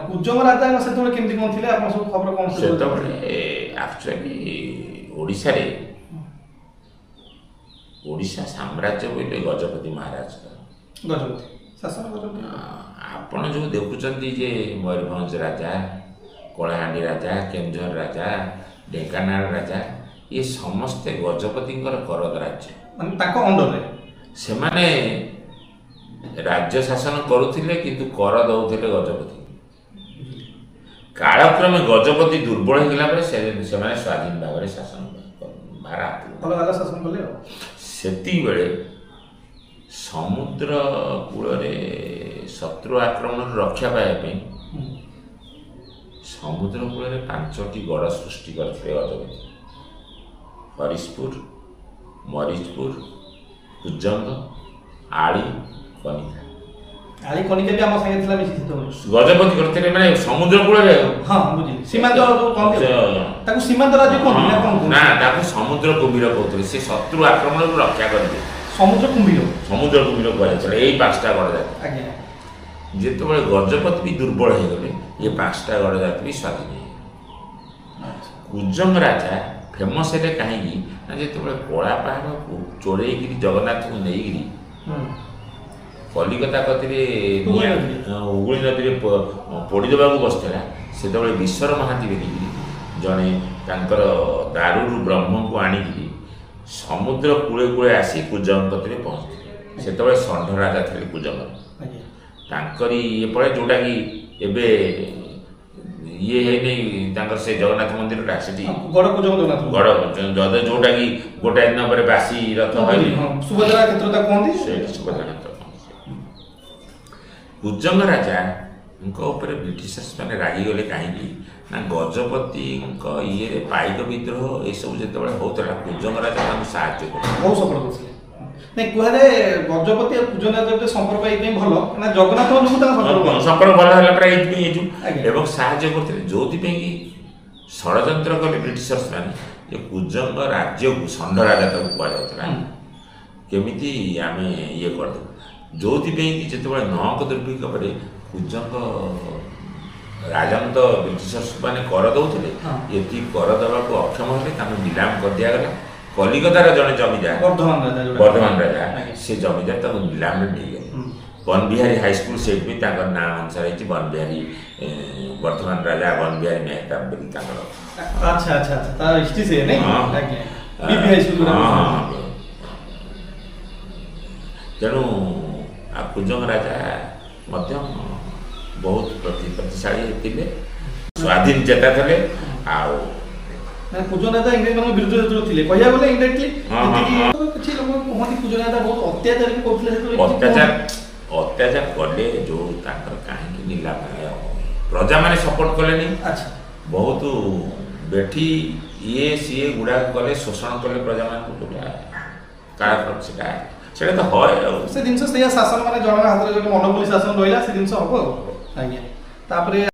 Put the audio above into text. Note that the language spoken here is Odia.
କୁଜଙ୍ଗ ରାଜା ସେତେବେଳେ କେମିତି କ'ଣ ଥିଲେ ଆପଣ ସବୁ ଖବର କ'ଣ? ସେତେବେଳେ ଆକ୍ଚୁଆଲି ଓଡ଼ିଶାରେ ଓଡ଼ିଶା ସାମ୍ରାଜ୍ୟ ବୋଇଲେ ଗଜପତି ମହାରାଜ ଗଜପତି ଶାସନ ଗଜପତି। ଆପଣ ଯେଉଁ ଦେଖୁଛନ୍ତି ଯେ ମୟୂରଭଞ୍ଜ ରାଜା, କଳାହାଣ୍ଡି ରାଜା, କେନ୍ଦୁଝର ରାଜା, ଢେଙ୍କାନାଳ ରାଜା, ଇଏ ସମସ୍ତେ ଗଜପତିଙ୍କର କରଦ ରାଜ୍ୟ, ମାନେ ତାଙ୍କ ଅଣ୍ଡରରେ ସେମାନେ ରାଜ୍ୟ ଶାସନ କରୁଥିଲେ କିନ୍ତୁ କର ଦେଉଥିଲେ ଗଜପତି। କାଳକ୍ରମେ ଗଜପତି ଦୁର୍ବଳ ହେଇଗଲା ପରେ ସେମାନେ ସ୍ୱାଧୀନ ଭାବରେ ଶାସନ ଅଲଗା ଶାସନ କଲେ ଆଉ। ସେତିକିବେଳେ ସମୁଦ୍ର କୂଳରେ ଶତ୍ରୁ ଆକ୍ରମଣରୁ ରକ୍ଷା ପାଇବା ପାଇଁ ସମୁଦ୍ର କୂଳରେ 5ଟି ଗଡ଼ ସୃଷ୍ଟି କରିଥିଲେ ଗଜପତି। ହରିଶପୁର, ମରିଚପୁର, କୁଜଙ୍ଗ, ଆଳି, କନିକା। ଆଳି କନିକା ବି ଆମ ସାଙ୍ଗେ ଥିଲା ମିଶି ଗଜପତି କରିଥିଲେ, ମାନେ ସମୁଦ୍ର କୂଳରେ। ହଁ ବୁଝିଲି, ସୀମାନ୍ତ ତାକୁ ସୀମାନ୍ତ ରାଜ୍ୟ କହନ୍ତି ନା କ'ଣ? ନା, ତାକୁ ସମୁଦ୍ର କୁମ୍ଭୀର କହୁଥିଲେ। ସେ ଶତ୍ରୁ ଆକ୍ରମଣରୁ ରକ୍ଷା କରିଥିଲେ। ସମୁଦ୍ର କୁମ୍ଭୀର କୁହାଯାଇଥିଲା ଏଇ 5ଟା ଗଡ଼ ଜାତି। ଆଜ୍ଞା। ଯେତେବେଳେ ଗଜପତି ବି ଦୁର୍ବଳ ହେଇଗଲେ ଏ 5ଟା ଗଡ଼ ଜାତି ବି ସ୍ୱାଧୀନ ହେଇଗଲେ। କୁଜଙ୍ଗ ରାଜା ଫେମସ୍ ହେଲେ କାହିଁକି ନା ଯେତେବେଳେ କଳା ପାହାଡ଼କୁ ଚୋରେଇକିରି ଜଗନ୍ନାଥଙ୍କୁ ନେଇକିରି କଲିକତା କତିରେ ଉଗୁଳି ନଦୀରେ ପୋଡ଼ିଦେବାକୁ ବସିଥିଲା, ସେତେବେଳେ ବିଶ୍ୱର ମହାନ୍ତି ବୋଲିକିରି ଜଣେ ତାଙ୍କର ଦାରୁରୁ ବ୍ରହ୍ମଙ୍କୁ ଆଣିକିରି ସମୁଦ୍ର କୂଳେ କୂଳେ ଆସି କୁଜଙ୍ଗ କତିରେ ପହଞ୍ଚିଥିଲେ। ସେତେବେଳେ ଷଣ୍ଢ ରାଜା ଥିଲେ କୁଜଙ୍ଗ। ତାଙ୍କରି ଏପଟେ ଯେଉଁଟାକି ଏବେ ଇଏ ହେଇନି ତାଙ୍କର ସେ ଜଗନ୍ନାଥ ମନ୍ଦିରଟା, ସେଠି ଯେଉଁଟାକି ଗୋଟାଏ ଦିନ ପରେ ବାସି ରଥ ହଇନି, ସୁଭଦ୍ରା କ୍ଷେତ୍ର କୁହନ୍ତି, ସେଇଠି ସୁଭଦ୍ରା କ୍ଷେତ୍ର। କୁଜଙ୍ଗ ରାଜାଙ୍କ ଉପରେ ବ୍ରିଟିଶର୍ସ ମାନେ ରାଗିଗଲେ କାହିଁକି ନା ଗଜପତିଙ୍କ ଇଏରେ ପାଇକ ବିଦ୍ରୋହ ଏସବୁ ଯେତେବେଳେ ହେଉଥିଲା କୁଜଙ୍ଗ ରାଜା ତାଙ୍କୁ ସାହାଯ୍ୟ କରୁଥିଲେ, ବହୁତ ସପୋର୍ଟ କରୁଥିଲେ। ନାଇଁ କୁହାଯାଏ ଗଜପତି ଆଉ କୁଜଙ୍ଗ ରାଜା ସମ୍ପର୍କ ଏଇଥିପାଇଁ ଭଲ ନା ଜଗନ୍ନାଥ ଯୋଗୁଁ ତାଙ୍କ ସମ୍ପର୍କ ଭଲ ହେଲା ପରେ ଏଇଥିପାଇଁ ହେଇଛୁ ଏବଂ ସାହାଯ୍ୟ କରୁଥିଲେ। ଯୋଉଥିପାଇଁ କି ଷଡ଼ଯନ୍ତ୍ର କଲେ ବ୍ରିଟିଶର୍ସ ମାନେ ଯେ କୁଜଙ୍ଗ ରାଜ୍ୟକୁ ଷଣ୍ଢ ରାଜା ତାକୁ କୁହାଯାଉଥିଲା, କେମିତି ଆମେ ଇଏ କରିଦେବୁ। ଯୋଉଥିପାଇଁ କି ଯେତେବେଳେ ନଅଙ୍କ ଦୁର୍ଭିକ୍ଷ ପରେ କୁଜଙ୍ଗ ରାଜାଙ୍କୁ ତ ବ୍ରିଟିଶର୍ସ ମାନେ କର ଦେଉଥିଲେ, ଏତିକି କର ଦେବାକୁ ଅକ୍ଷମ ହେଲେ ତାଙ୍କୁ ନିଲାମ କରିଦିଆଗଲା। କଲିକତାର ଜଣେ ଜମିଦାର ବର୍ଦ୍ଧମାନ ରାଜା, ସେ ଜମିଦାର ତାକୁ ନିଲାମରେ ନେଇଗଲେ। ବନବିହାରୀ ହାଇସ୍କୁଲ ସେଇଠି ବି ତାଙ୍କର ନାଁ ଅନୁସାରେ ହେଇଛି, ବନବିହାରୀ ବର୍ଦ୍ଧମାନ ରାଜା ବନବିହାରୀ ମେହତାବ ବୋଲି ତାଙ୍କର। ତେଣୁ କୁଜଙ୍ଗ ରାଜା ମଧ୍ୟ ବହୁତ ପ୍ରତିଶାଳୀ ଥିଲେ, ସ୍ୱାଧୀନ ଚେତା ଥିଲେ। ଆଉ କୁଜଙ୍ଗ ରାଜା ଇଂରେଜମାନଙ୍କ ବିରୁଦ୍ଧରେ ଥିଲେ କହିବାକୁ ଗଲେ ଇନଡାଇରେକ୍ଟଲି। କିଛି ଲୋକ କୁହନ୍ତି କୁଜଙ୍ଗ ରାଜା ବହୁତ ଅତ୍ୟାଚାର ବି କରୁଥିଲେ। ଅତ୍ୟାଚାର କଲେ ଯେଉଁ ତାଙ୍କର କାହିଁକି ନିଲାମ ପ୍ରଜାମାନେ ସପୋର୍ଟ କଲେନି, ବହୁତ ବେଠି ଇଏ ସିଏ ଗୁଡ଼ାକ କଲେ, ଶୋଷଣ କଲେ ପ୍ରଜାମାନଙ୍କୁ। ଯେଉଁଟା କାଳକ୍ରମ ସେଇଟା ତ ହଏ ଆଉ ସେ ଜିନିଷ ସେଇଆ ଶାସନ ମାନେ ଜଣଙ୍କ ହାତରେ ଯଦି ମନୋପଲି ଶାସନ ରହିଲା ସେ ଜିନିଷ ହବ ଆଉ। ଆଜ୍ଞା। ତାପରେ